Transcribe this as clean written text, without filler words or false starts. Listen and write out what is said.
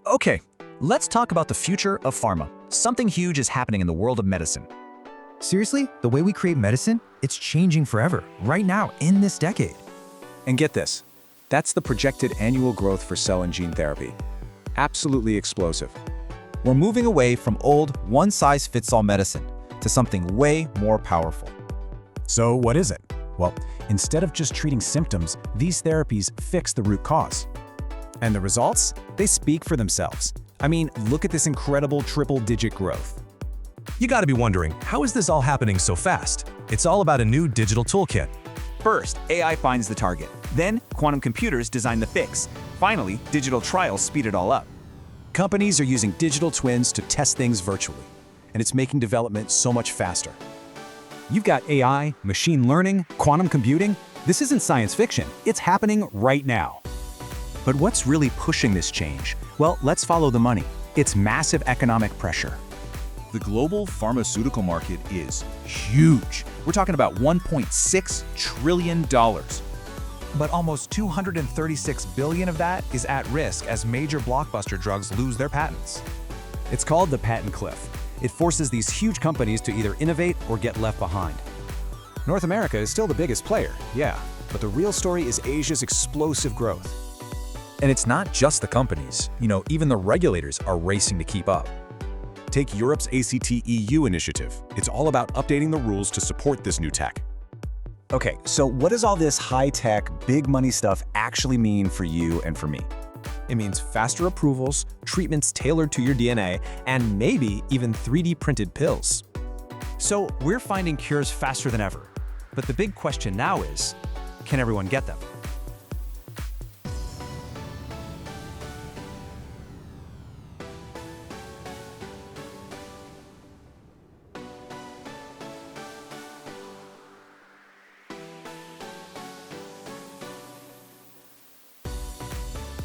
Okay, let's talk about the future of pharma. Something huge is happening in the world of medicine. Seriously, the way we create medicine, it's changing forever, right now, in this decade. And get this, that's the projected annual growth for cell and gene therapy. Absolutely explosive. We're moving away from old, one-size-fits-all medicine to something way more powerful. So what is it? Well, instead of just treating symptoms, these therapies fix the root cause. And the results? They speak for themselves. I mean, look at this incredible triple-digit growth. You gotta be wondering, how is this all happening so fast? It's all about a new digital toolkit. First, AI finds the target. Then, quantum computers design the fix. Finally, digital trials speed it all up. Companies are using digital twins to test things virtually, and it's making development so much faster. You've got AI, machine learning, quantum computing. This isn't science fiction. It's happening right now. But what's really pushing this change? Well, let's follow the money. It's massive economic pressure. The global pharmaceutical market is huge. We're talking about $1.6 trillion. But almost $236 billion of that is at risk as major blockbuster drugs lose their patents. It's called the patent cliff. It forces these huge companies to either innovate or get left behind. North America is still the biggest player, yeah, but the real story is Asia's explosive growth. And it's not just the companies. Even the regulators are racing to keep up. Take Europe's ACT-EU initiative. It's all about updating the rules to support this new tech. Okay, so what does all this high-tech, big money stuff actually mean for you and for me? It means faster approvals, treatments tailored to your DNA, and maybe even 3D printed pills. So we're finding cures faster than ever. But the big question now is, can everyone get them?